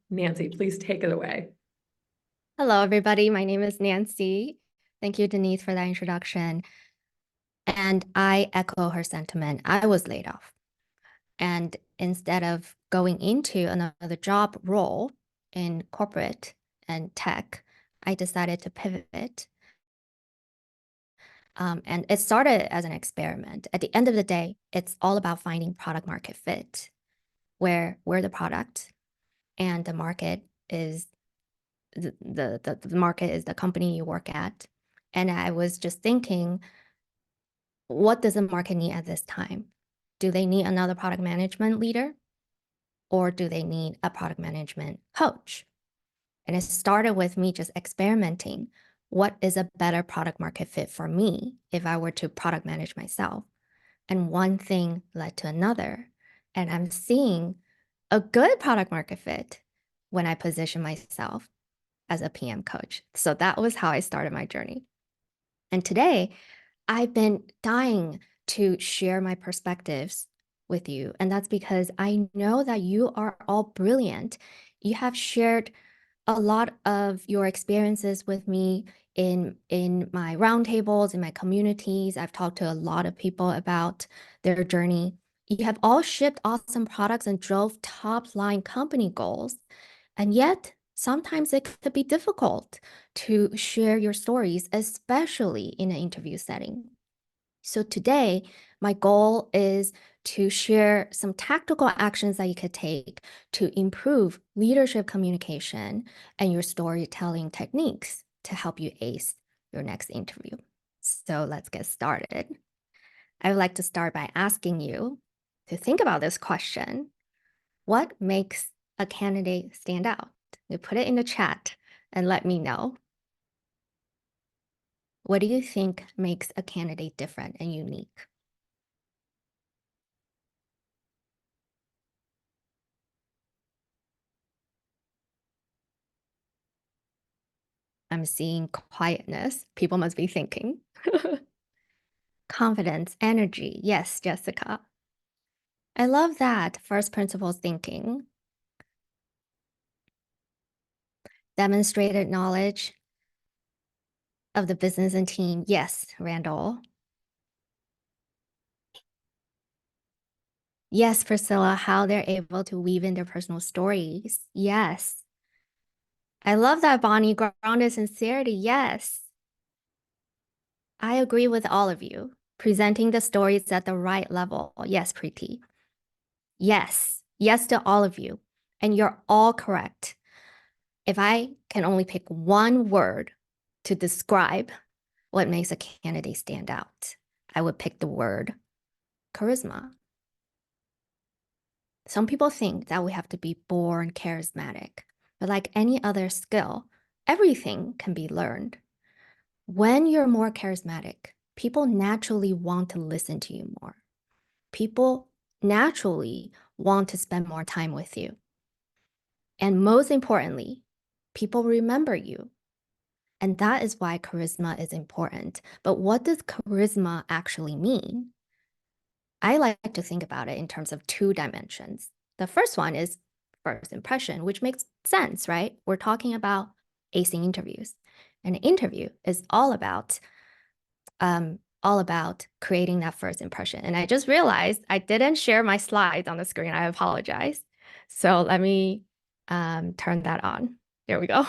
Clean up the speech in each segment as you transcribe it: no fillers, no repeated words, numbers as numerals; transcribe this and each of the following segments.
Nancy, please take it away. Hello, everybody. My name is Nancy. Thank you, Denise, for that introduction. And I echo her sentiment. I was laid off. And instead of going into another job role in corporate and tech, I decided to pivot. And it started as an experiment. At the end of the day, it's all about finding product market fit, where we're the product and the market is the market is the company you work at. And I was just thinking, what does the market need at this time? Do they need another product management leader? Or do they need a product management coach? And it started with me just experimenting. What is a better product market fit for me if I were to product manage myself? And one thing led to another. And I'm seeing a good product market fit when I position myself as a PM coach. So that was how I started my journey. And today, I've been dying to share my perspectives with you. And that's because I know that you are all brilliant. You have shared a lot of your experiences with me in my roundtables, in my communities. I've talked to a lot of people about their journey. You have all shipped awesome products and drove top line company goals. And yet, sometimes it could be difficult to share your stories, especially in an interview setting. So today, my goal is to share some tactical actions that you could take to improve leadership communication and your storytelling techniques to help you ace your next interview. So let's get started. I would like to start by asking you to think about this question. What makes a candidate stand out? You put it in the chat and let me know. What do you think makes a candidate different and unique? I'm seeing quietness. People must be thinking. Confidence, energy. Yes, Jessica. I love that. First principles thinking. Demonstrated knowledge of the business and team. Yes, Randall. Yes, Priscilla, how they're able to weave in their personal stories. Yes. I love that, Bonnie. Grounded sincerity. Yes. I agree with all of you. Presenting the stories at the right level. Yes, Preeti. Yes. Yes to all of you. And you're all correct. If I can only pick one word to describe what makes a candidate stand out, I would pick the word charisma. Some people think that we have to be born charismatic, but like any other skill, everything can be learned. When you're more charismatic, people naturally want to listen to you more. People naturally want to spend more time with you. And most importantly, people remember you. And that is why charisma is important. But what does charisma actually mean? I like to think about it in terms of two dimensions. The first one is first impression, which makes sense, right? We're talking about acing interviews. An interview is all about creating that first impression. And I just realized I didn't share my slides on the screen. I apologize. So let me turn that on. There we go.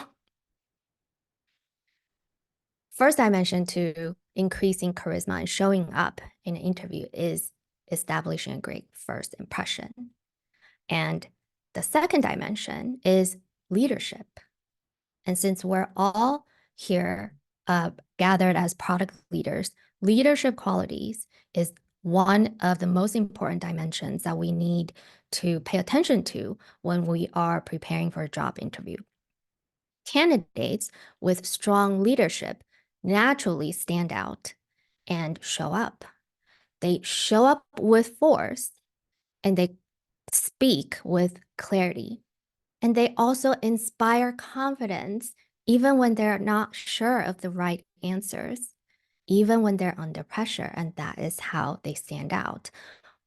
First dimension to increasing charisma and showing up in an interview is establishing a great first impression. And the second dimension is leadership. And since we're all here gathered as product leaders, leadership qualities is one of the most important dimensions that we need to pay attention to when we are preparing for a job interview. Candidates with strong leadership naturally stand out and show up. They show up with force and they speak with clarity. And they also inspire confidence even when they're not sure of the right answers, even when they're under pressure. And that is how they stand out.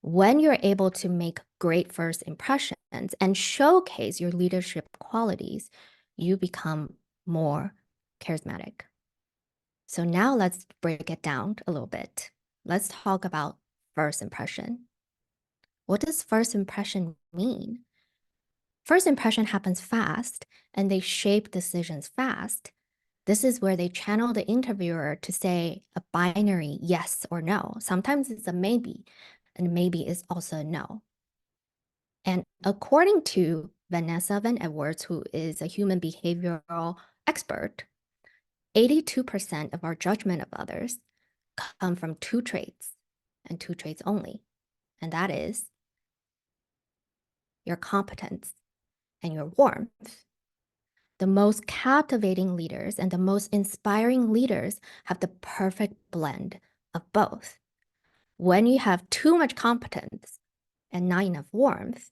When you're able to make great first impressions and showcase your leadership qualities, you become more charismatic. So now let's break it down a little bit. Let's talk about first impression. What does first impression mean? First impression happens fast and they shape decisions fast. This is where they channel the interviewer to say a binary yes or no. Sometimes it's a maybe, and maybe is also a no. And according to Vanessa Van Edwards, who is a human behavioral expert, 82% of our judgment of others come from two traits and two traits only. And that is your competence and your warmth. The most captivating leaders and the most inspiring leaders have the perfect blend of both. When you have too much competence and not enough warmth,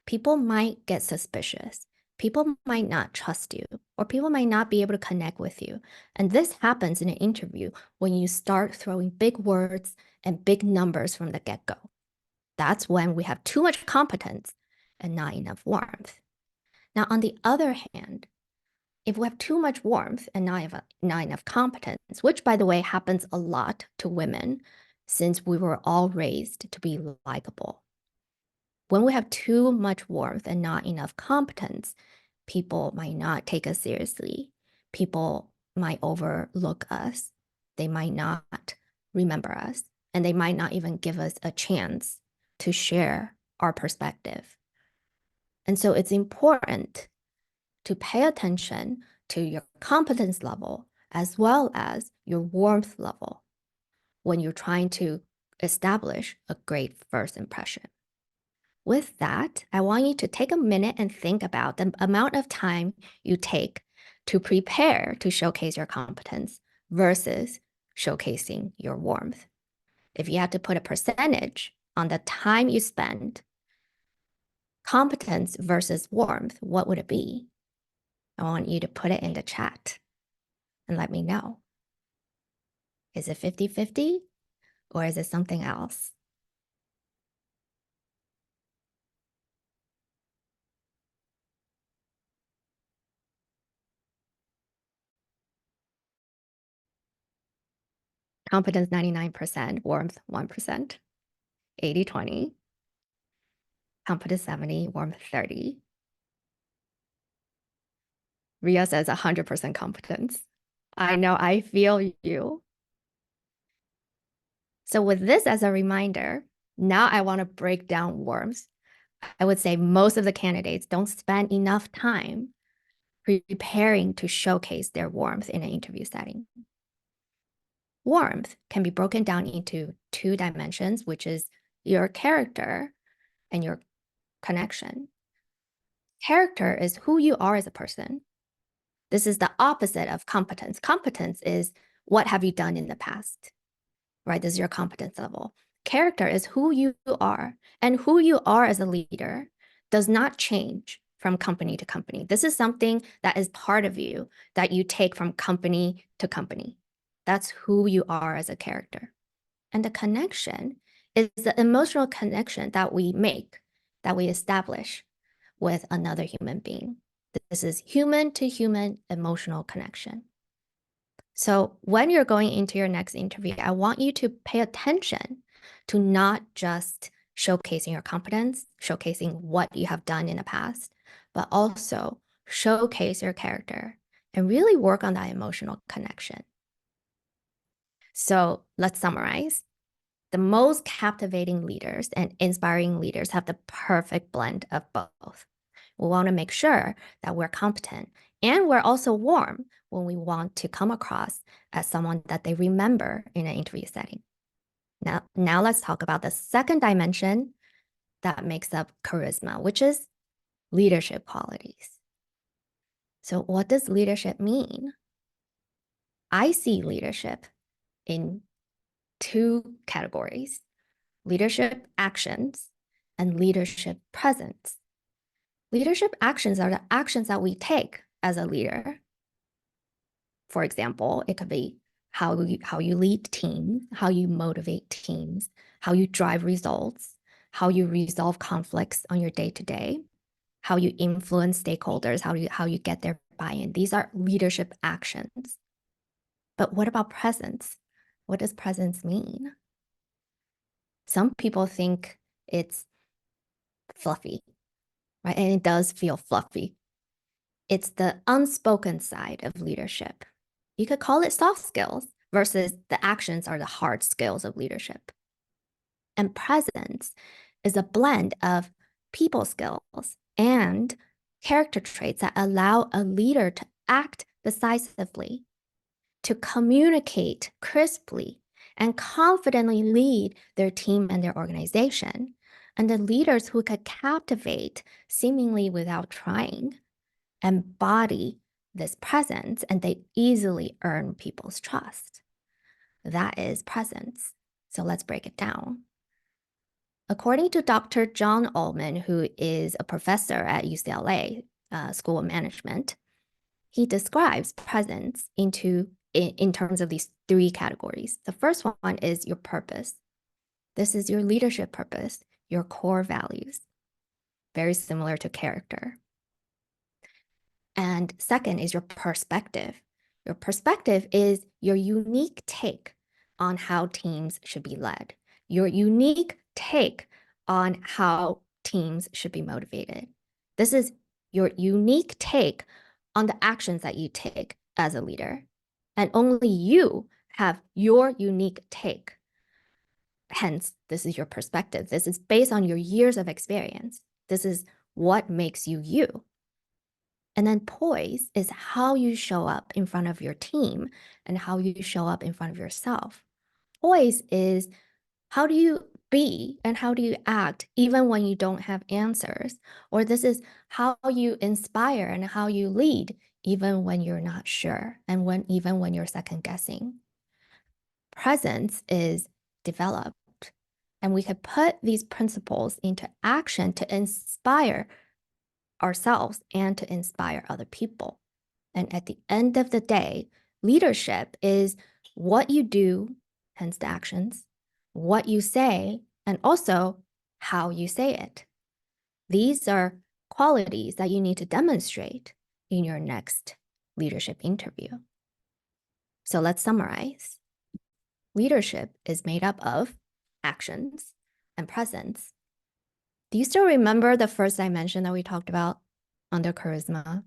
people might get suspicious. People might not trust you, or people might not be able to connect with you. And this happens in an interview when you start throwing big words and big numbers from the get-go. That's when we have too much competence and not enough warmth. Now, on the other hand, if we have too much warmth and not enough competence, which by the way happens a lot to women since we were all raised to be likable. When we have too much warmth and not enough competence, people might not take us seriously. People might overlook us. They might not remember us, and they might not even give us a chance to share our perspective. And so it's important to pay attention to your competence level as well as your warmth level when you're trying to establish a great first impression. With that, I want you to take a minute and think about the amount of time you take to prepare to showcase your competence versus showcasing your warmth. If you had to put a percentage on the time you spend, competence versus warmth, what would it be? I want you to put it in the chat and let me know. Is it 50-50 or is it something else? Competence 99%, warmth 1%, 80-20. Competence 70, warmth 30. Ria says 100% competence. I know, I feel you. So with this as a reminder, now I want to break down warmth. I would say most of the candidates don't spend enough time preparing to showcase their warmth in an interview setting. Warmth can be broken down into two dimensions, which is your character and your connection. Character is who you are as a person. This is the opposite of competence. Competence is what have you done in the past, right? This is your competence level. Character is who you are, and who you are as a leader does not change from company to company. This is something that is part of you that you take from company to company. That's who you are as a character. And the connection is the emotional connection that we make, that we establish with another human being. This is human to human emotional connection. So when you're going into your next interview, I want you to pay attention to not just showcasing your competence, showcasing what you have done in the past, but also showcase your character and really work on that emotional connection. So let's summarize. The most captivating leaders and inspiring leaders have the perfect blend of both. We want to make sure that we're competent and we're also warm when we want to come across as someone that they remember in an interview setting. Now let's talk about the second dimension that makes up charisma, which is leadership qualities. So what does leadership mean? I see leadership in two categories: leadership actions and leadership presence. Leadership actions are the actions that we take as a leader. For example, it could be how you lead teams, how you motivate teams, how you drive results, how you resolve conflicts on your day-to-day, how you influence stakeholders, how you get their buy-in. These are leadership actions. But what about presence? What does presence mean? Some people think it's fluffy, right? And it does feel fluffy. It's the unspoken side of leadership. You could call it soft skills versus the actions are the hard skills of leadership. And presence is a blend of people skills and character traits that allow a leader to act decisively, to communicate crisply, and confidently lead their team and their organization. And the leaders who could captivate seemingly without trying embody this presence, and they easily earn people's trust. That is presence. So let's break it down. According to Dr. John Ullman, who is a professor at UCLA School of Management, he describes presence in terms of these three categories. The first one is your purpose. This is your leadership purpose, your core values, very similar to character. And second is your perspective. Your perspective is your unique take on how teams should be led, your unique take on how teams should be motivated. This is your unique take on the actions that you take as a leader. And only you have your unique take. Hence, this is your perspective. This is based on your years of experience. This is what makes you you. And then poise is how you show up in front of your team and how you show up in front of yourself. Poise is how do you be and how do you act even when you don't have answers? Or this is how you inspire and how you lead even when you're not sure and even when you're second guessing. Presence is developed, and we could put these principles into action to inspire ourselves and to inspire other people. And at the end of the day, leadership is what you do, hence the actions, what you say, and also how you say it. These are qualities that you need to demonstrate in your next leadership interview. So let's summarize. Leadership is made up of actions and presence. Do you still remember the first dimension that we talked about under charisma?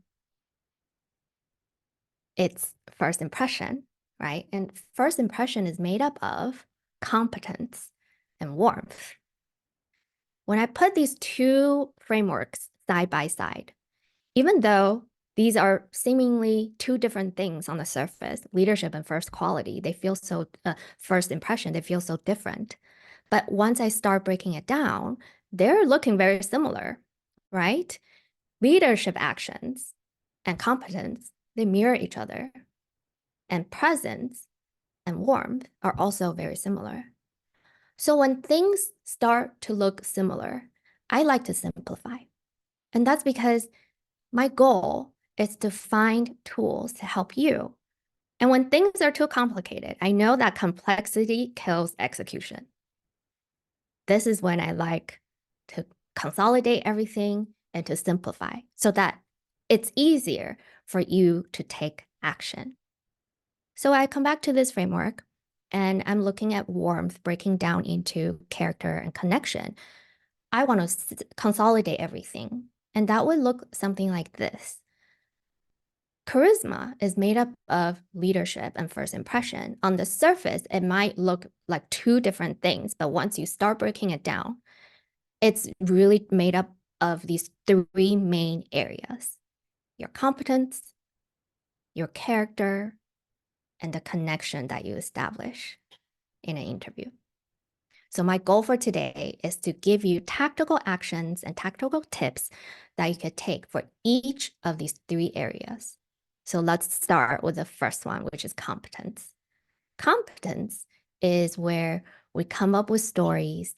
It's first impression, right? And first impression is made up of competence and warmth. When I put these two frameworks side by side, even though these are seemingly two different things on the surface, leadership and first quality, they feel so, first impression, they feel so different. But once I start breaking it down, they're looking very similar, right? Leadership actions and competence, they mirror each other. And presence and warmth are also very similar. So when things start to look similar, I like to simplify. And that's because my goal is to find tools to help you. And when things are too complicated, I know that complexity kills execution. This is when I like to consolidate everything and to simplify so that it's easier for you to take action. So I come back to this framework and I'm looking at warmth, breaking down into character and connection. I want to consolidate everything. And that would look something like this. Charisma is made up of leadership and first impression. On the surface, it might look like two different things, but once you start breaking it down, it's really made up of these three main areas: your competence, your character, and the connection that you establish in an interview. So my goal for today is to give you tactical actions and tactical tips that you could take for each of these three areas. So let's start with the first one, which is competence. Competence is where we come up with stories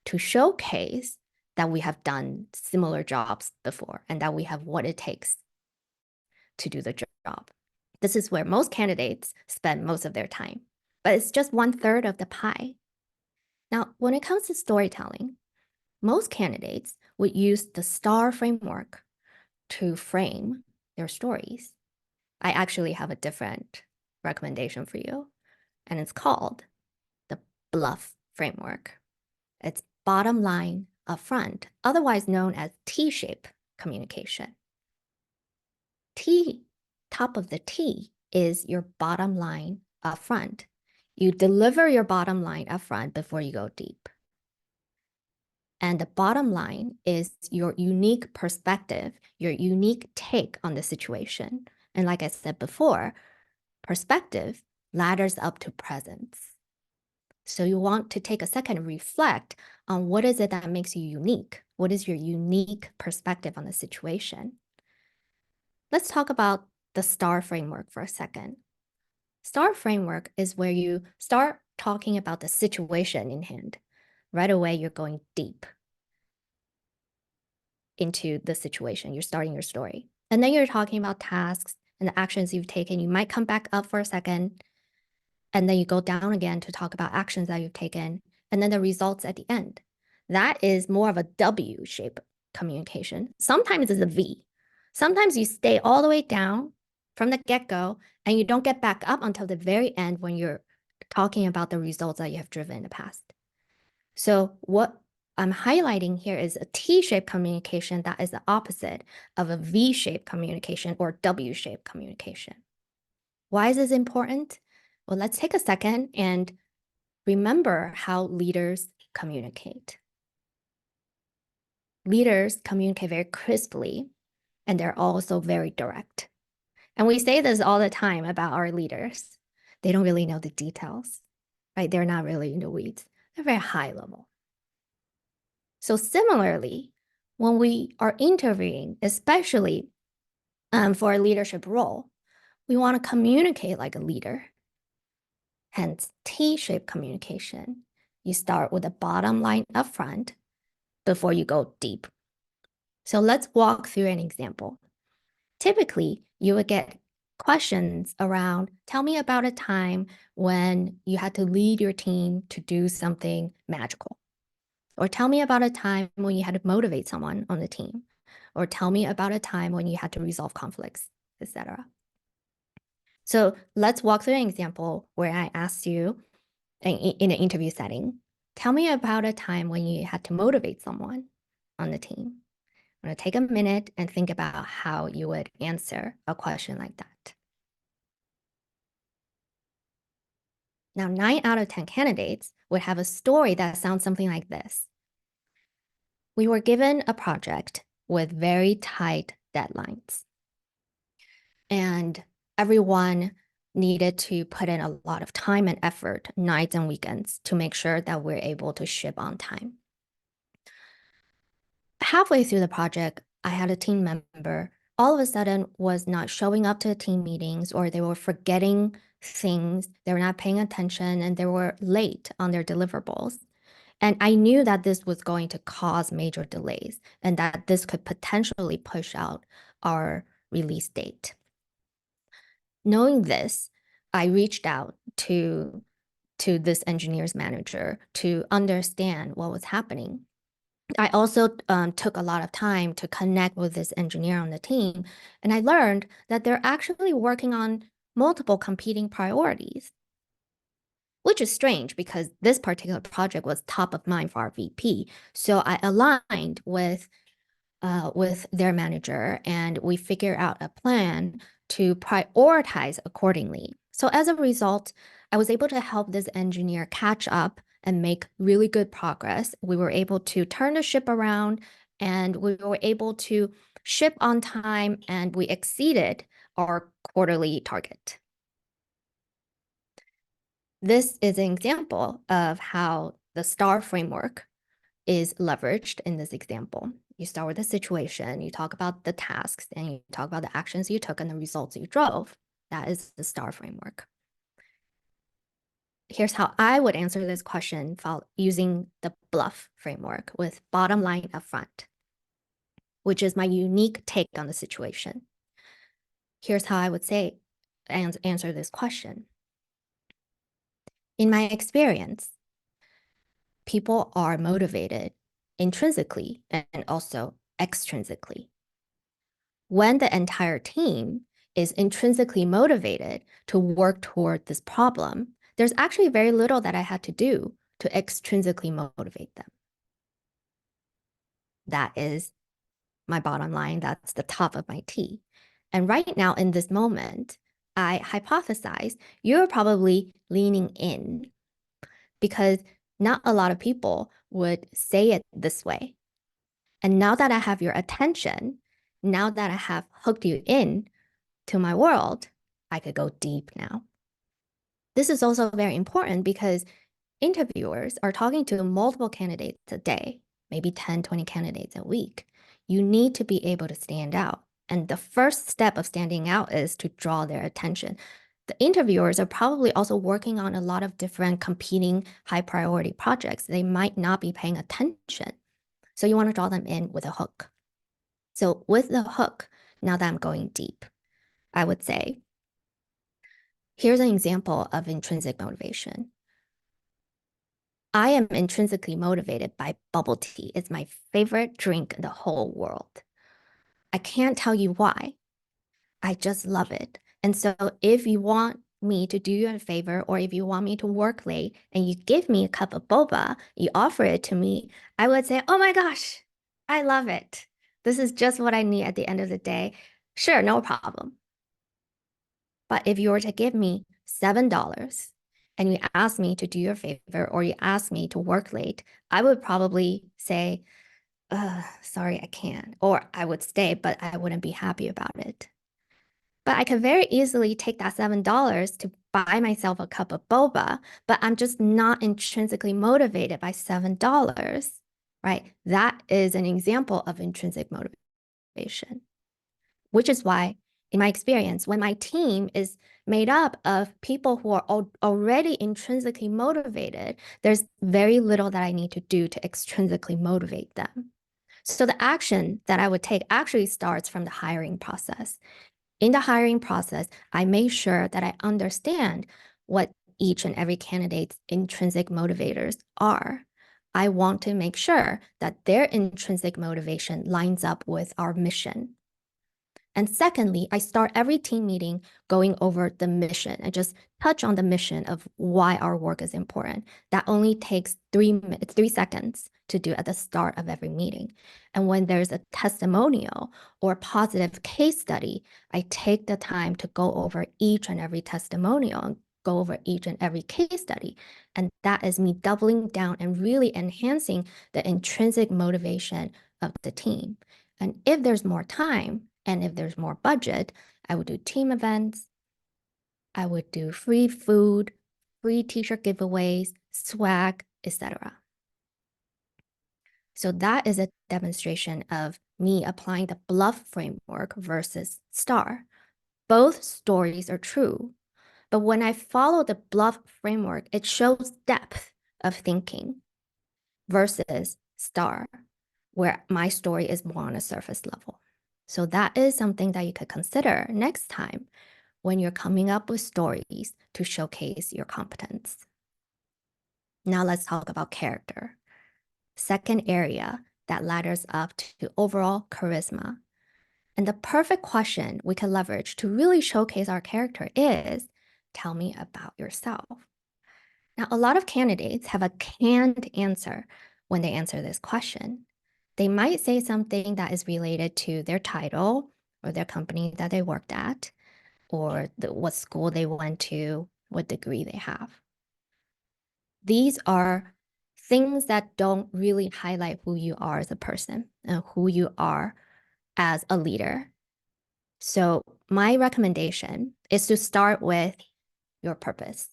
to showcase that we have done similar jobs before and that we have what it takes to do the job. This is where most candidates spend most of their time, but it's just 1/3 of the pie. Now, when it comes to storytelling, most candidates would use the STAR framework to frame their stories. I actually have a different recommendation for you, and it's called the BLUF framework. It's bottom line upfront, otherwise known as T-shape communication. Top of the T is your bottom line upfront. You deliver your bottom line upfront before you go deep. And the bottom line is your unique perspective, your unique take on the situation. And like I said before, perspective ladders up to presence. So you want to take a second and reflect on what is it that makes you unique? What is your unique perspective on the situation? Let's talk about the STAR framework for a second. STAR framework is where you start talking about the situation in hand. Right away, you're going deep into the situation. You're starting your story. And then you're talking about tasks and the actions you've taken. You might come back up for a second, and then you go down again to talk about actions that you've taken, and then the results at the end. That is more of a W-shaped communication. Sometimes it's a V. Sometimes you stay all the way down from the get-go, and you don't get back up until the very end when you're talking about the results that you have driven in the past. So what I'm highlighting here is a T-shaped communication that is the opposite of a V-shaped communication or W-shaped communication. Why is this important? Well, let's take a second and remember how leaders communicate. Leaders communicate very crisply, and they're also very direct. And we say this all the time about our leaders. They don't really know the details, right? They're not really in the weeds. They're very high level. So similarly, when we are interviewing, especially for a leadership role, we want to communicate like a leader. Hence, T-shaped communication. You start with the bottom line up front before you go deep. So let's walk through an example. Typically, you would get questions around, tell me about a time when you had to lead your team to do something magical. Or tell me about a time when you had to motivate someone on the team. Or tell me about a time when you had to resolve conflicts, etc. So let's walk through an example where I asked you in an interview setting, tell me about a time when you had to motivate someone on the team. I'm going to take a minute and think about how you would answer a question like that. Now, 9 out of 10 candidates would have a story that sounds something like this. We were given a project with very tight deadlines, and everyone needed to put in a lot of time and effort, nights and weekends, to make sure that we're able to ship on time. Halfway through the project, I had a team member all of a sudden was not showing up to the team meetings, or they were forgetting things, they were not paying attention, and they were late on their deliverables. And I knew that this was going to cause major delays and that this could potentially push out our release date. Knowing this, I reached out to this engineer's manager to understand what was happening. I also took a lot of time to connect with this engineer on the team, and I learned that they're actually working on multiple competing priorities, which is strange because this particular project was top of mind for our VP. So I aligned with their manager, and we figured out a plan to prioritize accordingly. So as a result, I was able to help this engineer catch up and make really good progress. We were able to turn the ship around, and we were able to ship on time, and we exceeded our quarterly target. This is an example of how the STAR framework is leveraged in this example. You start with the situation, you talk about the tasks, and you talk about the actions you took and the results you drove. That is the STAR framework. Here's how I would answer this question using the BLUF framework with bottom line upfront, which is my unique take on the situation. Here's how I would say and answer this question. In my experience, people are motivated intrinsically and also extrinsically. When the entire team is intrinsically motivated to work toward this problem, there's actually very little that I had to do to extrinsically motivate them. That is my bottom line. That's the top of my T. And right now, in this moment, I hypothesize you're probably leaning in because not a lot of people would say it this way. And now that I have your attention, now that I have hooked you in to my world, I could go deep now. This is also very important because interviewers are talking to multiple candidates a day, maybe 10, 20 candidates a week. You need to be able to stand out. And the first step of standing out is to draw their attention. The interviewers are probably also working on a lot of different competing high priority projects. They might not be paying attention. So you want to draw them in with a hook. So with the hook, now that I'm going deep, I would say, here's an example of intrinsic motivation. I am intrinsically motivated by bubble tea. It's my favorite drink in the whole world. I can't tell you why. I just love it. And so if you want me to do you a favor, or if you want me to work late and you give me a cup of boba, you offer it to me, I would say, oh my gosh, I love it. This is just what I need at the end of the day. Sure, no problem. But if you were to give me $7 and you ask me to do you a favor or you ask me to work late, I would probably say, sorry, I can't. Or I would stay, but I wouldn't be happy about it. But I could very easily take that $7 to buy myself a cup of boba, but I'm just not intrinsically motivated by $7, right? That is an example of intrinsic motivation, which is why, in my experience, when my team is made up of people who are already intrinsically motivated, there's very little that I need to do to extrinsically motivate them. So the action that I would take actually starts from the hiring process. In the hiring process, I make sure that I understand what each and every candidate's intrinsic motivators are. I want to make sure that their intrinsic motivation lines up with our mission. And secondly, I start every team meeting going over the mission and just touch on the mission of why our work is important. That only takes 3 seconds to do at the start of every meeting. And when there's a testimonial or positive case study, I take the time to go over each and every testimonial and go over each and every case study. And that is me doubling down and really enhancing the intrinsic motivation of the team. And if there's more time and if there's more budget, I would do team events. I would do free food, free t-shirt giveaways, swag, etc. So that is a demonstration of me applying the bluff framework versus STAR. Both stories are true, but when I follow the bluff framework, it shows depth of thinking versus STAR, where my story is more on a surface level. So that is something that you could consider next time when you're coming up with stories to showcase your competence. Now let's talk about character. Second area that ladders up to overall charisma. And the perfect question we can leverage to really showcase our character is, tell me about yourself. Now, a lot of candidates have a canned answer when they answer this question. They might say something that is related to their title or their company that they worked at, or what school they went to, what degree they have. These are things that don't really highlight who you are as a person and who you are as a leader. So my recommendation is to start with your purpose.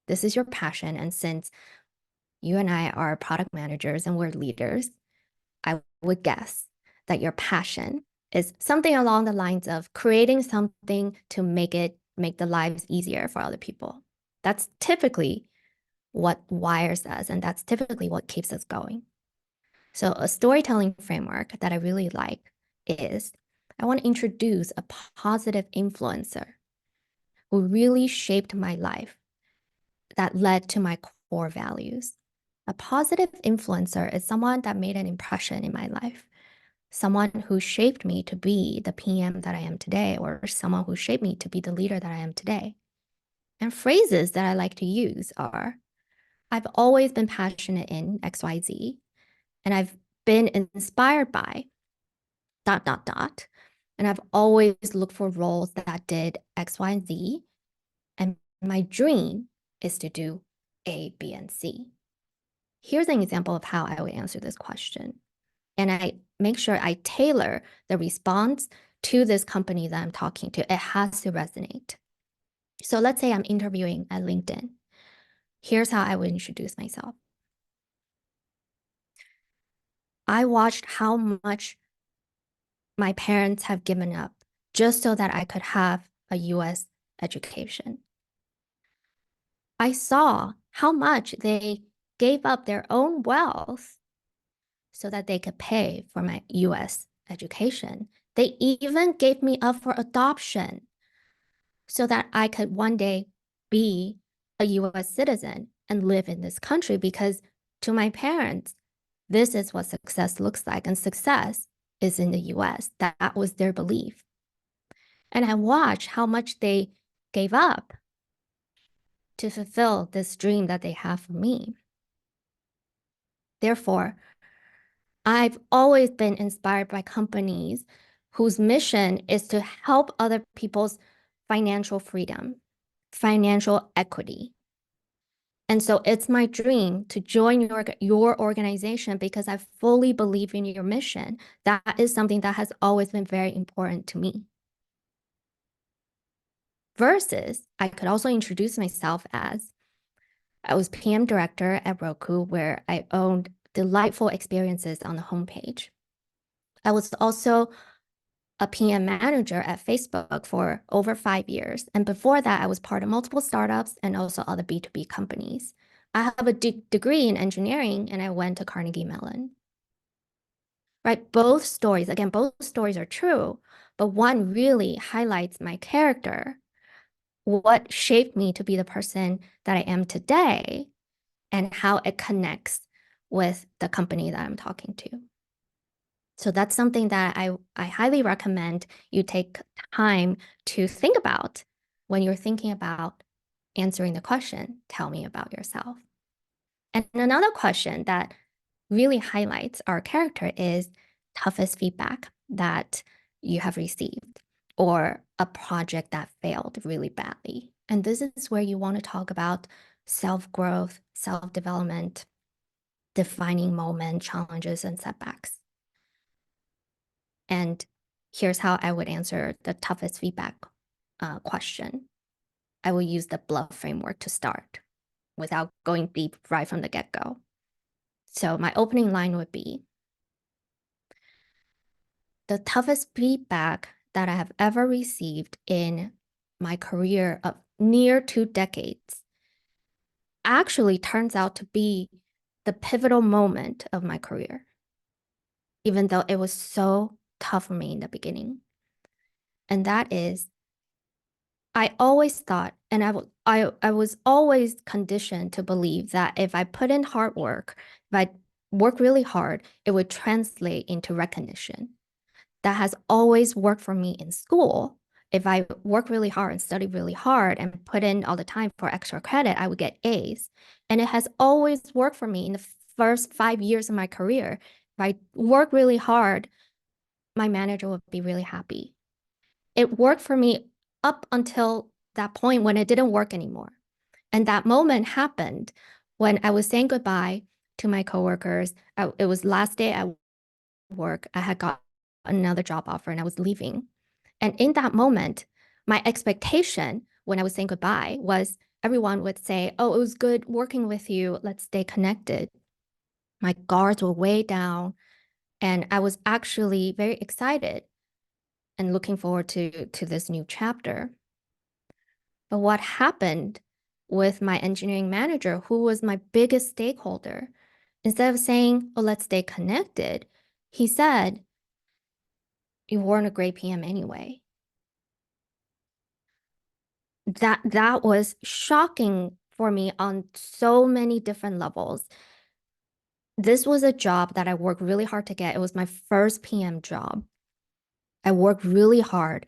This is your passion. And since you and I are product managers and we're leaders, I would guess that your passion is something along the lines of creating something to make the lives easier for other people. That's typically what wires us, and that's typically what keeps us going. So a storytelling framework that I really like is I want to introduce a positive influencer who really shaped my life that led to my core values. A positive influencer is someone that made an impression in my life, someone who shaped me to be the PM that I am today, or someone who shaped me to be the leader that I am today. And phrases that I like to use are, I've always been passionate in XYZ, and I've been inspired by ... And I've always looked for roles that did X, Y, and Z. And my dream is to do A, B, and C. Here's an example of how I would answer this question. And I make sure I tailor the response to this company that I'm talking to. It has to resonate. So let's say I'm interviewing at LinkedIn. Here's how I would introduce myself. I watched how much my parents have given up just so that I could have a US education. I saw how much they gave up their own wealth so that they could pay for my US education. They even gave me up for adoption so that I could one day be a US citizen and live in this country, because to my parents, this is what success looks like, and success is in the US. That was their belief. And I watched how much they gave up to fulfill this dream that they have for me. Therefore, I've always been inspired by companies whose mission is to help other people's financial freedom, financial equity. And so it's my dream to join your organization because I fully believe in your mission. That is something that has always been very important to me. Versus, I could also introduce myself as, I was PM director at Roku, where I owned delightful experiences on the homepage. I was also a PM manager at Facebook for over 5 years. And before that, I was part of multiple startups and also other B2B companies. I have a degree in engineering, and I went to Carnegie Mellon. Right? Both stories are true, but one really highlights my character, what shaped me to be the person that I am today, and how it connects with the company that I'm talking to. So that's something that I highly recommend you take time to think about when you're thinking about answering the question, tell me about yourself. And another question that really highlights our character is toughest feedback that you have received, or a project that failed really badly. And this is where you want to talk about self-growth, self-development, defining moment, challenges, and setbacks. And here's how I would answer the toughest feedback question. I will use the bluff framework to start without going deep right from the get-go. So my opening line would be, the toughest feedback that I have ever received in my career of near 2 decades actually turns out to be the pivotal moment of my career, even though it was so tough for me in the beginning. And that is, I always thought, and I was always conditioned to believe that if I put in hard work, if I work really hard, it would translate into recognition. That has always worked for me in school. If I work really hard and study really hard and put in all the time for extra credit, I would get A's. And it has always worked for me in the first 5 years of my career. If I work really hard, my manager would be really happy. It worked for me up until that point when it didn't work anymore. And that moment happened when I was saying goodbye to my coworkers. It was last day at work. I had got another job offer and I was leaving. And in that moment, my expectation when I was saying goodbye was everyone would say, oh, it was good working with you. Let's stay connected. My guards were way down, and I was actually very excited and looking forward to this new chapter. But what happened with my engineering manager, who was my biggest stakeholder, instead of saying, oh, let's stay connected, he said, you weren't a great PM anyway. That was shocking for me on so many different levels. this was a job that I worked really hard to get. It was my first PM job. I worked really hard.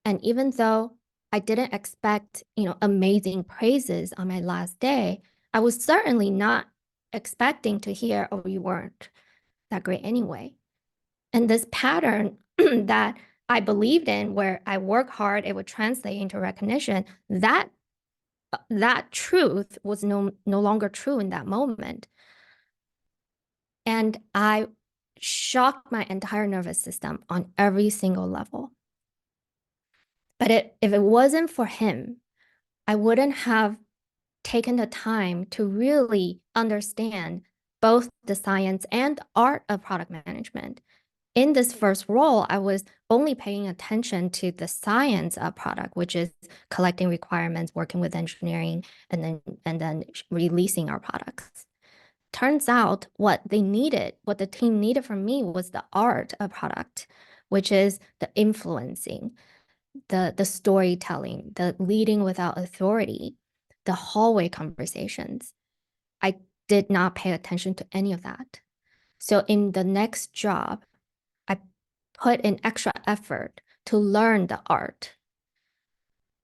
And even though I didn't expect, amazing praises on my last day, I was certainly not expecting to hear, oh, you weren't that great anyway. And this pattern that I believed in, where I work hard, it would translate into recognition, that truth was no longer true in that moment. And I shocked my entire nervous system on every single level. But if it wasn't for him, I wouldn't have taken the time to really understand both the science and art of product management. In this first role, I was only paying attention to the science of product, which is collecting requirements, working with engineering, and then releasing our products. Turns out what the team needed from me was the art of product, which is the influencing, the storytelling, the leading without authority, the hallway conversations. I did not pay attention to any of that. So in the next job, I put in extra effort to learn the art.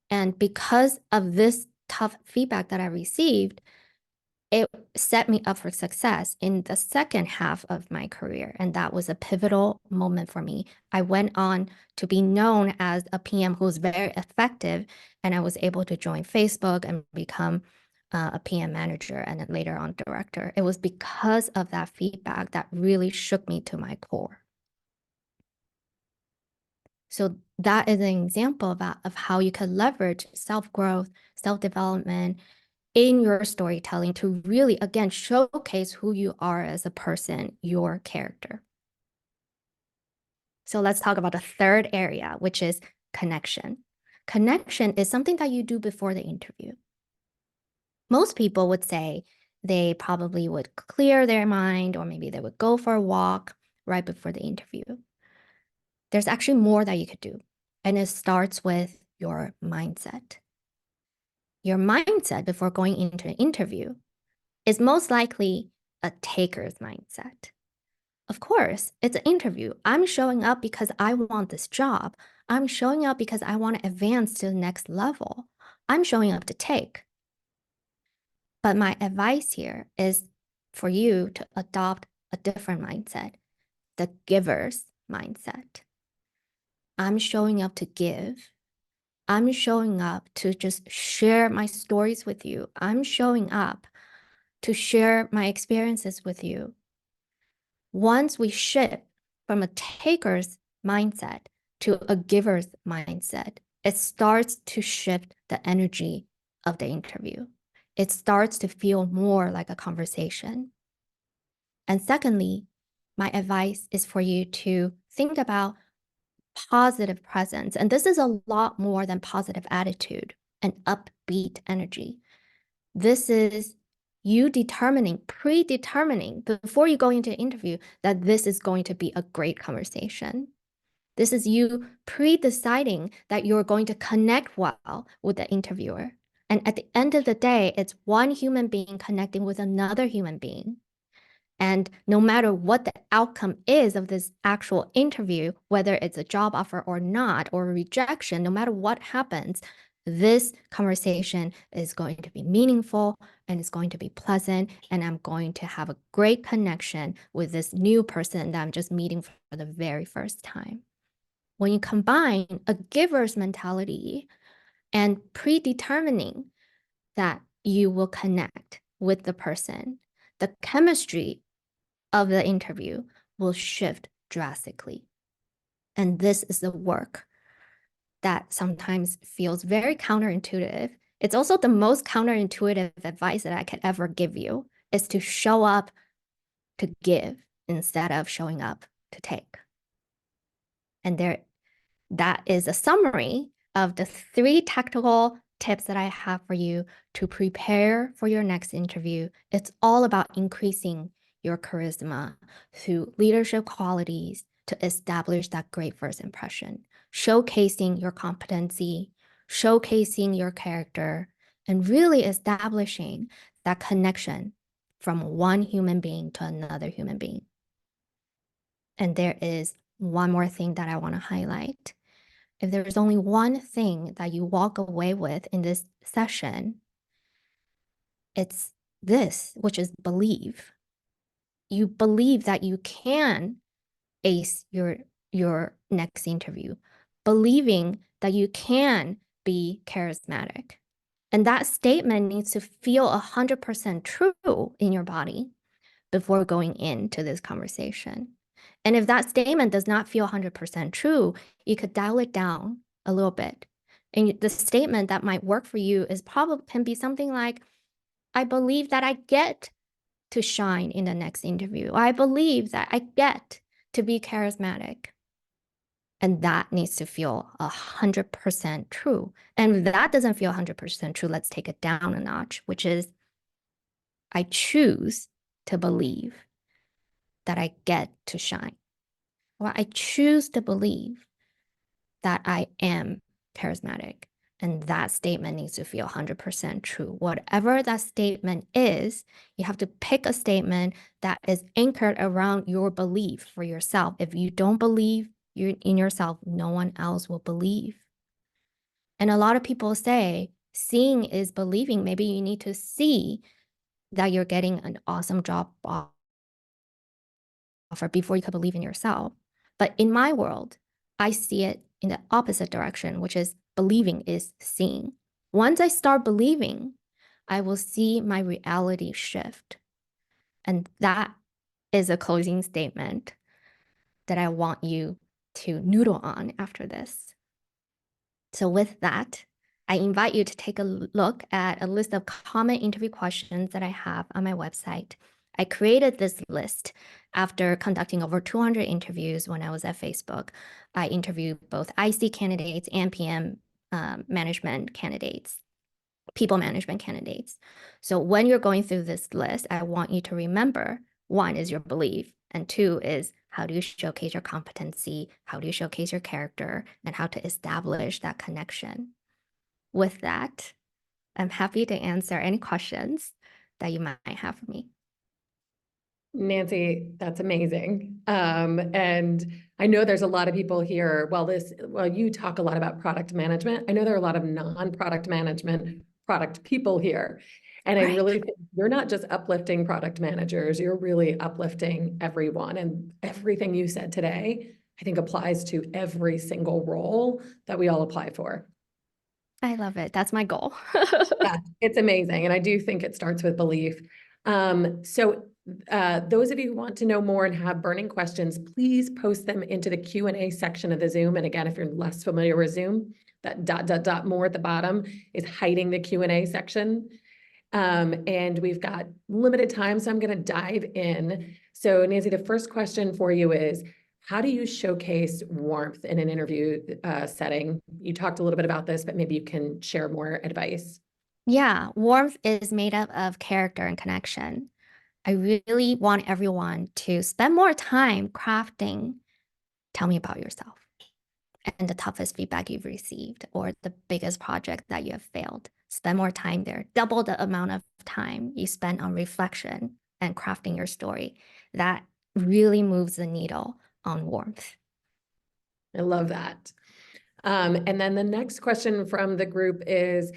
And because of this tough feedback that I received, it set me up for success in the second half of my career. And that was a pivotal moment for me. I went on to be known as a PM who was very effective, and I was able to join Facebook and become a PM manager and then later on director. It was because of that feedback that really shook me to my core. So that is an example of how you can leverage self-growth, self-development in your storytelling to really, again, showcase who you are as a person, your character. So let's talk about the third area, which is connection. Connection is something that you do before the interview. Most people would say they probably would clear their mind, or maybe they would go for a walk right before the interview. There's actually more that you could do, and it starts with your mindset. Your mindset before going into an interview is most likely a taker's mindset. Of course, it's an interview. I'm showing up because I want this job. I'm showing up because I want to advance to the next level. I'm showing up to take. But my advice here is for you to adopt a different mindset, the giver's mindset. I'm showing up to give. I'm showing up to just share my stories with you. I'm showing up to share my experiences with you. Once we shift from a taker's mindset to a giver's mindset, it starts to shift the energy of the interview. It starts to feel more like a conversation. And secondly, my advice is for you to think about positive presence. And this is a lot more than positive attitude and upbeat energy. This is you predetermining before you go into an interview that this is going to be a great conversation. This is you pre-deciding that you're going to connect well with the interviewer. And at the end of the day, it's one human being connecting with another human being. And no matter what the outcome is of this actual interview, whether it's a job offer or not, or a rejection, no matter what happens, this conversation is going to be meaningful and it's going to be pleasant. And I'm going to have a great connection with this new person that I'm just meeting for the very first time. When you combine a giver's mentality and predetermining that you will connect with the person, the chemistry of the interview will shift drastically. And this is the work that sometimes feels very counterintuitive. It's also the most counterintuitive advice that I could ever give you, is to show up to give instead of showing up to take. And that is a summary of the 3 tactical tips that I have for you to prepare for your next interview. It's all about increasing your charisma through leadership qualities to establish that great first impression, showcasing your competency, showcasing your character, and really establishing that connection from one human being to another human being. And there is one more thing that I want to highlight. If there's only one thing that you walk away with in this session, it's this, which is believe. You believe that you can ace your next interview, believing that you can be charismatic. And that statement needs to feel 100% true in your body before going into this conversation. And if that statement does not feel 100% true, you could dial it down a little bit. And the statement that might work for you is probably can be something like, I believe that I get to shine in the next interview. I believe that I get to be charismatic. And that needs to feel 100% true. And if that doesn't feel 100% true, let's take it down a notch, which is I choose to believe that I get to shine. Or I choose to believe that I am charismatic. And that statement needs to feel 100% true. Whatever that statement is, you have to pick a statement that is anchored around your belief for yourself. If you don't believe in yourself, no one else will believe. And a lot of people say seeing is believing. Maybe you need to see that you're getting an awesome job offer before you could believe in yourself. But in my world, I see it in the opposite direction, which is believing is seeing. Once I start believing, I will see my reality shift. And that is a closing statement that I want you to noodle on after this. So with that, I invite you to take a look at a list of common interview questions that I have on my website. I created this list after conducting over 200 interviews when I was at Facebook. I interviewed both IC candidates and PM management candidates, people management candidates. So when you're going through this list, I want you to remember, one is your belief, and two is how do you showcase your competency, how do you showcase your character, and how to establish that connection. With that, I'm happy to answer any questions that you might have for me. Nancy, that's amazing. And I know there's a lot of people here. Well, you talk a lot about product management. I know there are a lot of non-product management product people here. And I really think you're not just uplifting product managers, you're really uplifting everyone. And everything you said today, I think applies to every single role that we all apply for. I love it. That's my goal. Yeah, it's amazing. And I do think it starts with belief. So those of you who want to know more and have burning questions, please post them into the Q&A section of the Zoom. And again, if you're less familiar with Zoom, that ... more at the bottom is hiding the Q&A section. And we've got limited time, so I'm going to dive in. So Nancy, the first question for you is, how do you showcase warmth in an interview setting? You talked a little bit about this, but maybe you can share more advice. Yeah, warmth is made up of character and connection. I really want everyone to spend more time crafting, tell me about yourself, and the toughest feedback you've received, or the biggest project that you have failed. Spend more time there. Double the amount of time you spend on reflection and crafting your story. That really moves the needle on warmth. I love that. And then the next question from the group is,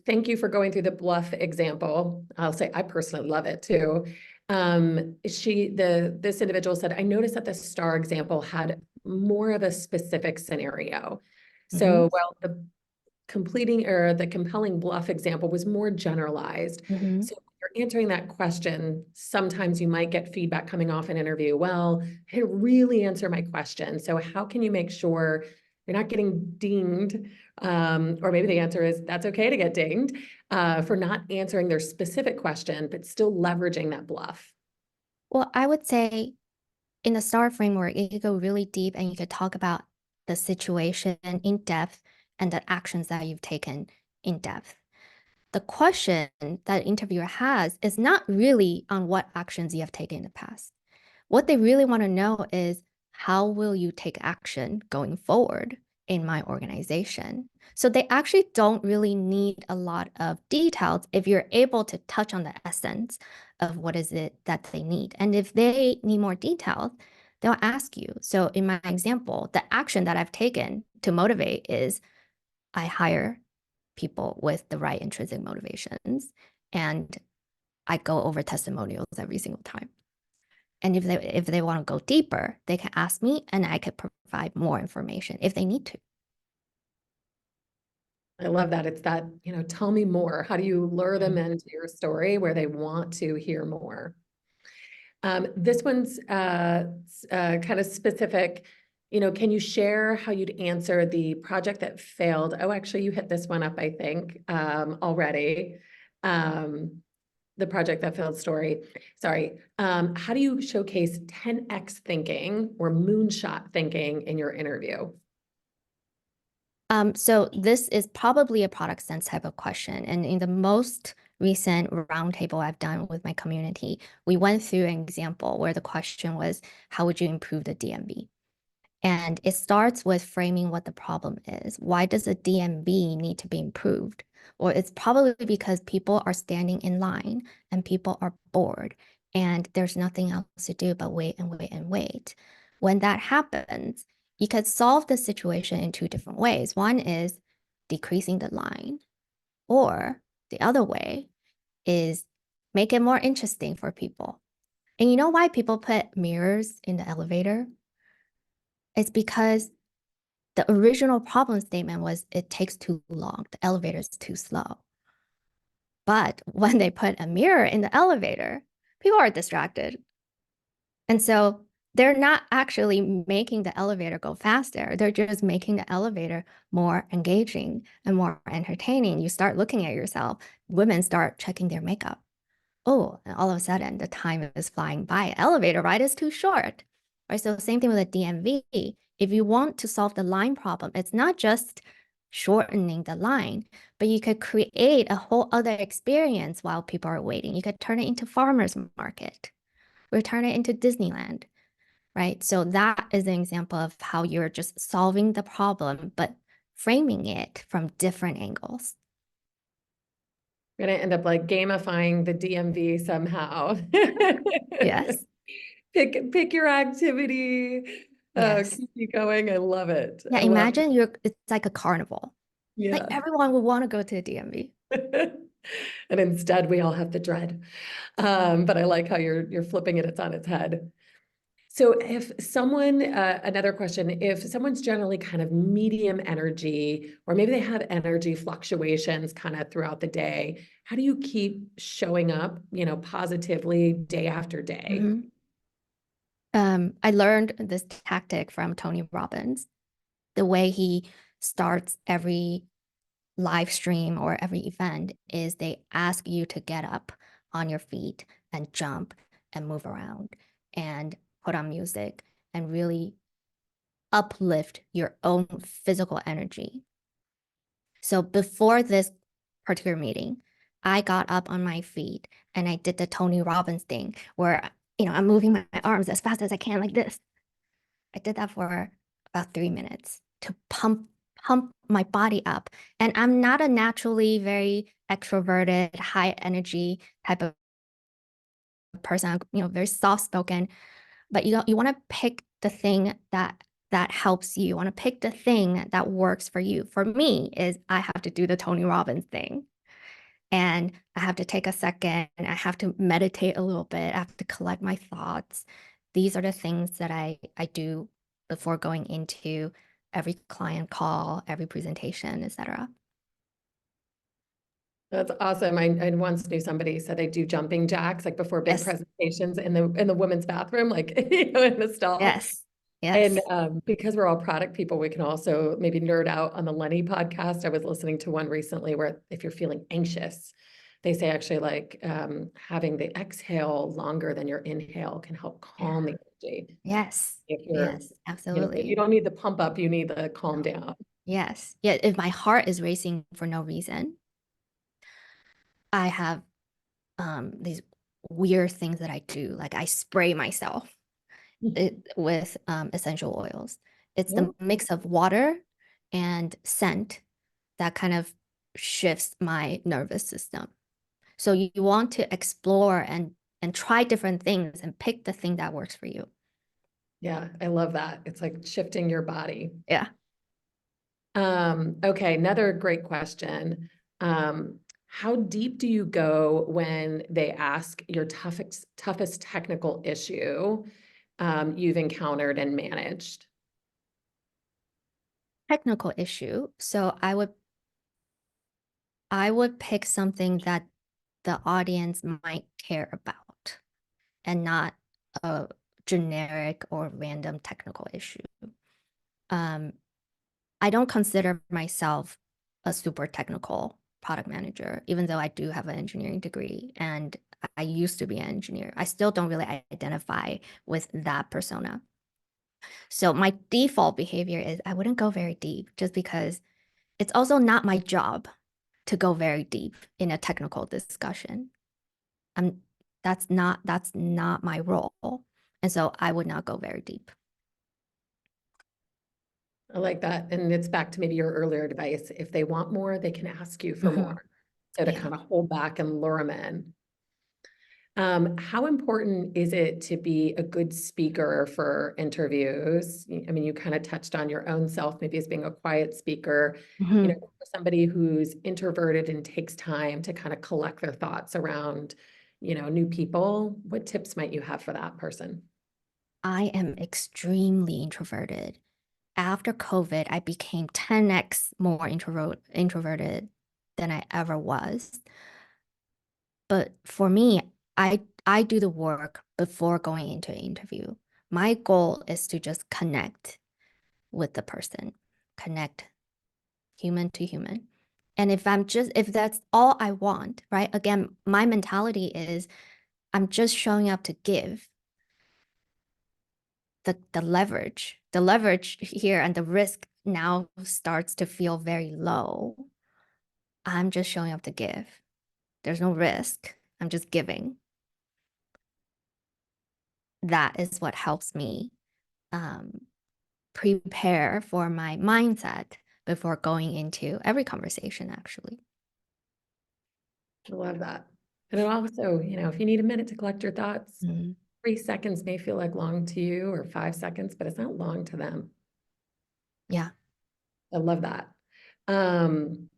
thank you for going through the bluff example. I'll say I personally love it too. This individual said, I noticed that the star example had more of a specific scenario. So while the compelling bluff example was more generalized. So when you're answering that question, sometimes you might get feedback coming off an interview. Well, I didn't really answer my question. So how can you make sure you're not getting dinged? Or maybe the answer is that's okay to get dinged for not answering their specific question, but still leveraging that bluff. Well, I would say in the STAR framework, you could go really deep and you could talk about the situation in depth and the actions that you've taken in depth. The question that the interviewer has is not really on what actions you have taken in the past. What they really want to know is how will you take action going forward in my organization. So they actually don't really need a lot of details if you're able to touch on the essence of what is it that they need. And if they need more details, they'll ask you. So in my example, the action that I've taken to motivate is I hire people with the right intrinsic motivations, and I go over testimonials every single time. And if they want to go deeper, they can ask me and I could provide more information if they need to. I love that. It's that, tell me more. How do you lure them into your story where they want to hear more? This one's kind of specific. Can you share how you'd answer the project that failed? Oh, actually, you hit this one up, I think, already. The project that failed story. Sorry. How do you showcase 10x thinking or moonshot thinking in your interview? So this is probably a product sense type of question. And in the most recent roundtable I've done with my community, we went through an example where the question was, how would you improve the DMV? And it starts with framing what the problem is. Why does the DMV need to be improved? Or it's probably because people are standing in line and people are bored and there's nothing else to do but wait and wait and wait. When that happens, you could solve the situation in two different ways. One is decreasing the line, or the other way is make it more interesting for people. And you know why people put mirrors in the elevator? It's because the original problem statement was it takes too long, the elevator is too slow. But when they put a mirror in the elevator, people are distracted. And so they're not actually making the elevator go faster. They're just making the elevator more engaging and more entertaining. You start looking at yourself, women start checking their makeup. Oh, and all of a sudden the time is flying by. Elevator ride is too short. Right? So same thing with a DMV. If you want to solve the line problem, it's not just shortening the line, but you could create a whole other experience while people are waiting. You could turn it into farmers market or turn it into Disneyland, right? So that is an example of how you're just solving the problem, but framing it from different angles. We're gonna end up like gamifying the DMV somehow. Yes. Pick your activity. Yes. Keep you going. I love it. Yeah, I love it. imagine it's like a carnival. Like Yeah. everyone would want to go to the DMV. And instead we all have the dread. But I like how you're flipping it's on its head. So if someone, another question, if someone's generally kind of medium energy, or maybe they have energy fluctuations kind of throughout the day, how do you keep showing up, positively day after day? Mhm. I learned this tactic from Tony Robbins. The way he starts every live stream or every event is they ask you to get up on your feet and jump and move around and put on music and really uplift your own physical energy. So before this particular meeting, I got up on my feet and I did the Tony Robbins thing where, I'm moving my arms as fast as I can like this. I did that for about 3 minutes to pump my body up. And I'm not a naturally very extroverted, high energy type of person. I'm, very soft spoken, but you want to pick the thing that helps you. You want to pick the thing that works for you. For me is I have to do the Tony Robbins thing. And I have to take a second and I have to meditate a little bit. I have to collect my thoughts. These are the things that I do before going into every client call, every presentation, etc. That's awesome. I once knew somebody said they do jumping jacks like before big Yes, presentations in the women's bathroom, like in the stall. yes, And yes. because we're all product people, we can also maybe nerd out on the Lenny podcast. I was listening to one recently where if you're feeling anxious, they say actually like having the exhale longer than your inhale can help Yeah. calm the energy. Yes, If you're, yes, if you absolutely. don't need the pump up, you need the calm No. down. Yes. Yeah, if my heart is racing for no reason, I have these weird things that I do. Like I spray myself with essential oils. It's the Oh, mix of water and scent that kind of shifts my nervous system. So you want to explore and try different things and pick the thing that works for you. Yeah, I love that. It's like shifting your body. Yeah. Okay, another great question. How deep do you go when they ask your toughest technical issue you've encountered and managed? Technical issue. So I would pick something that the audience might care about and not a generic or random technical issue. Um, I don't consider myself a super technical product manager, even though I do have an engineering degree and I used to be an engineer. I still don't really identify with that persona. So my default behavior is I wouldn't go very deep just because it's also not my job to go very deep in a technical discussion. I'm that's not my role. And so I would not go very deep. I like that. And it's back to maybe your earlier advice. If they want more, they can ask you for Mhm. more. So to Yeah. kind of hold back and lure them in. How important is it to be a good speaker for interviews? I mean, you kind of touched on your own self, maybe as being a quiet speaker, Mhm. for somebody who's introverted and takes time to kind of collect their thoughts around, new people. What tips might you have for that person? I am extremely introverted. After COVID, I became 10x more introverted than I ever was. But for me, I do the work before going into an interview. My goal is to just connect with the person, connect human to human. And if that's all I want, right? Again, my mentality is I'm just showing up to give the leverage here and the risk now starts to feel very low. I'm just showing up to give. There's no risk. I'm just giving. That is what helps me um, prepare for my mindset before going into every conversation, actually. I love that. And it also, if you need a minute to collect your thoughts, Mhm. 3 seconds may feel like long to you or 5 seconds, but it's not long to them. Yeah. I love that. Um,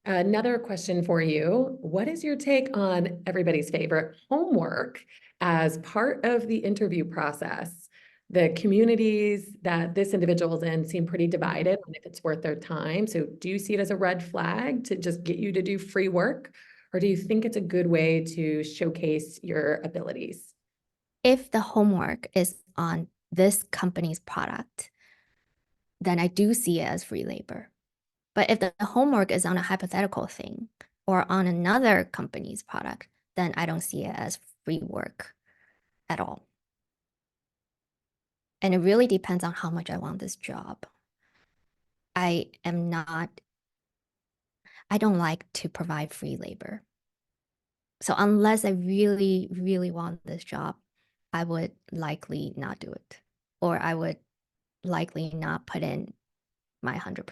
Another question for you. What is your take on everybody's favorite homework as part of the interview process? The communities that this individual's in seem pretty divided on if it's worth their time. So do you see it as a red flag to just get you to do free work? Or do you think it's a good way to showcase your abilities? If the homework is on this company's product, then I do see it as free labor. But if the homework is on a hypothetical thing or on another company's product, then I don't see it as free work at all. And it really depends on how much I want this job. I am not, I don't like to provide free labor. So unless I really, really want this job, I would likely not do it. Or I would likely not put in my 100%.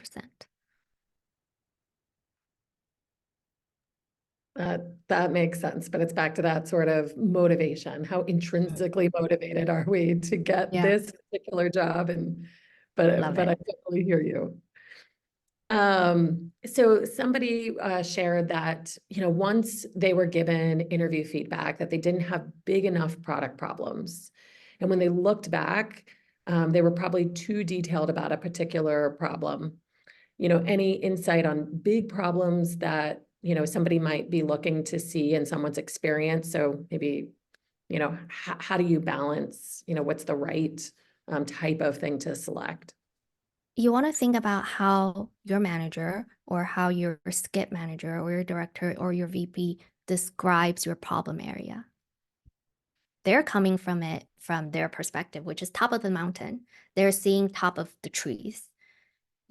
That makes sense, but it's back to that sort of motivation. How intrinsically motivated are we to get Yeah, this particular job? But love but it. I totally hear you. So somebody shared that, once they were given interview feedback that they didn't have big enough product problems. And when they looked back, they were probably too detailed about a particular problem. Any insight on big problems that, somebody might be looking to see in someone's experience? So maybe, how do you balance, what's the right type of thing to select? You want to think about how your manager or how your skip manager or your director or your VP describes your problem area. They're coming from it from their perspective, which is top of the mountain. They're seeing top of the trees.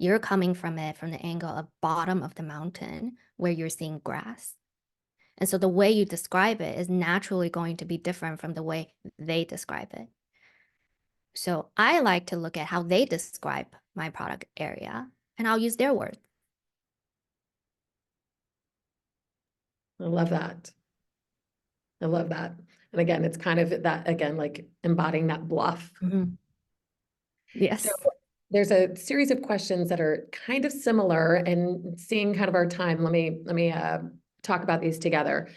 You're coming from it from the angle of bottom of the mountain where you're seeing grass. And so the way you describe it is naturally going to be different from the way they describe it. So I like to look at how they describe my product area and I'll use their words. I love that. I love that. And again, it's kind of that, again, like embodying that bluff. Yes. So there's a series of questions that are kind of similar, and seeing kind of our time, let me talk about these together.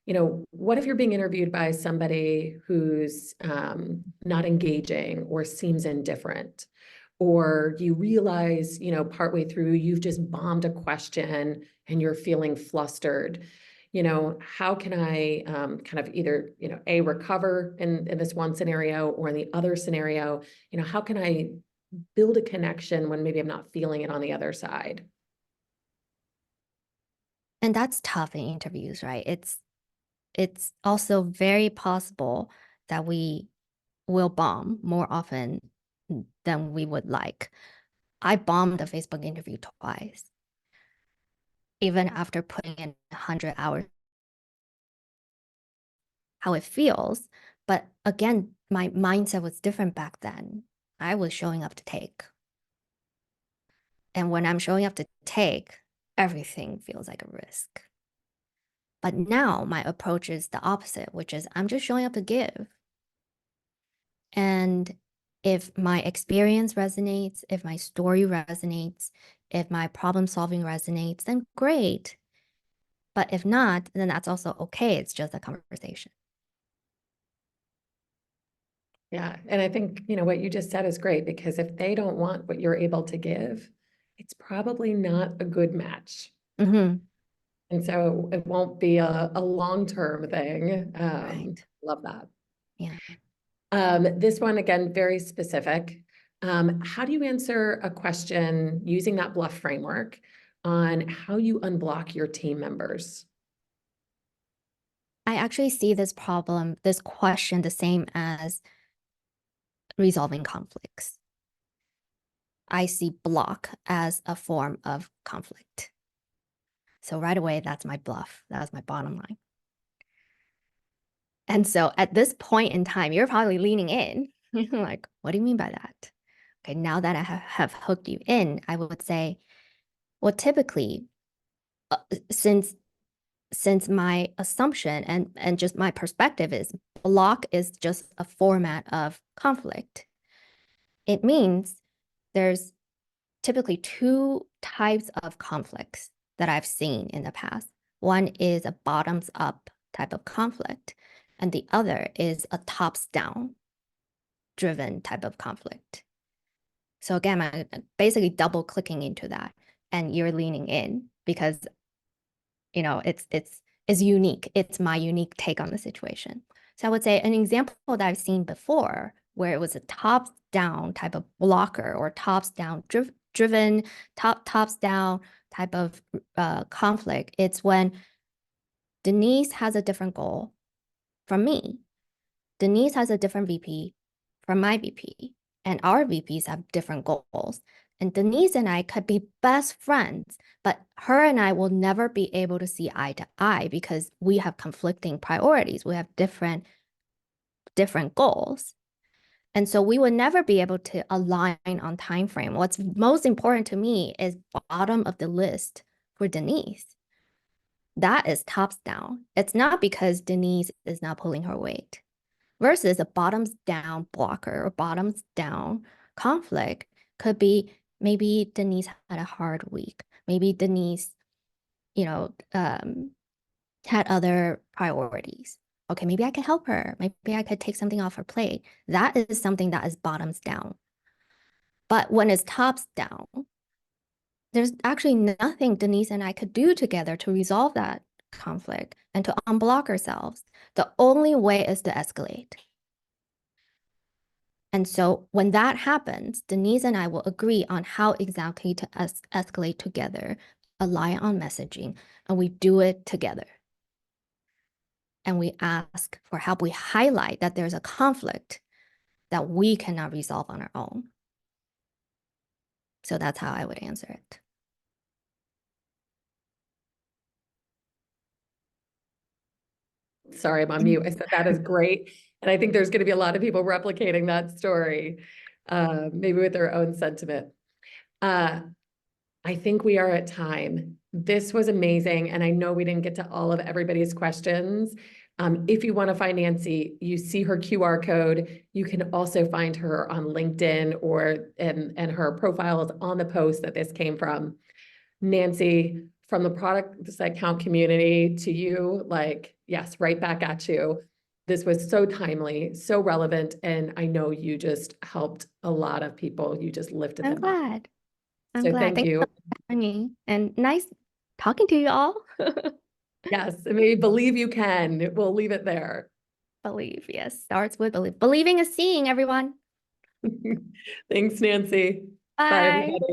You know, what if you're being interviewed by somebody who's not engaging or seems indifferent? Or you realize, you know, partway through, you've just bombed a question and you're feeling flustered. You know, how can I kind of either, you know, A, recover in this one scenario, or in the other scenario, you know, how can I build a connection when maybe I'm not feeling it on the other side? And that's tough in interviews, right? It's also very possible that we will bomb more often than we would like. I bombed a Facebook interview twice, even after putting in 100 hours, how it feels. But again, my mindset was different back then. I was showing up to take. And when I'm showing up to take, everything feels like a risk. But now my approach is the opposite, which is I'm just showing up to give. And if my experience resonates, if my story resonates, if my problem solving resonates, then great. But if not, then that's also okay. It's just a conversation. Yeah. And I think, you know, what you just said is great, because if they don't want what you're able to give, it's probably not a good match. Mm-hmm. And so it won't be a long-term thing. Right. Love that. Yeah. This one, again, very specific. How do you answer a question using that bluff framework on how you unblock your team members? I actually see this problem, this question, the same as resolving conflicts. I see block as a form of conflict. So right away, that's my bluff. That's my bottom line. And so at this point in time, you're probably leaning in. You're like, what do you mean by that? Okay, now that I have hooked you in, I would say, well, typically, uh, since my assumption and just my perspective is block is just a format of conflict. It means there's typically two types of conflicts that I've seen in the past. One is a bottoms up type of conflict, and the other is a tops down driven type of conflict. So again, I'm basically double clicking into that, and you're leaning in because you know it's unique. It's my unique take on the situation. So I would say an example that I've seen before where it was a tops down type of blocker or tops down driven tops down type of conflict. It's when Denise has a different goal from me. Denise has a different VP from my VP, and our VPs have different goals. And Denise and I could be best friends, but her and I will never be able to see eye to eye because we have conflicting priorities. We have different goals. And so we would never be able to align on time frame. What's most important to me is bottom of the list for Denise. That is tops down. It's not because Denise is not pulling her weight versus a bottoms down blocker or bottoms down conflict could be maybe Denise had a hard week. Maybe Denise, you know, had other priorities. Okay, maybe I could help her. Maybe I could take something off her plate. That is something that is bottoms down. But when it's tops down, there's actually nothing Denise and I could do together to resolve that conflict and to unblock ourselves. The only way is to escalate. And so when that happens, Denise and I will agree on how exactly to escalate together, align on messaging, and we do it together. And we ask for help. We highlight that there's a conflict that we cannot resolve on our own. So that's how I would answer it. Sorry, I'm on mute. I said that is great. And I think there's going to be a lot of people replicating that story, maybe with their own sentiment. Uh, I think we are at time. This was amazing. And I know we didn't get to all of everybody's questions. If you want to find Nancy, you see her QR code. You can also find her on LinkedIn and her profile is on the post that this came from. Nancy, from the product account community to you, like, yes, right back at you. This was so timely, so relevant, and I know you just helped a lot of people. You just lifted I'm them up. glad. I'm So glad. thank Thanks you. for having me. And nice talking to you all. Yes, I mean, believe you can. We'll leave it there. Believe, yes. Starts with believe. Believing is seeing, everyone. Thanks, Nancy. Bye, Bye. everybody.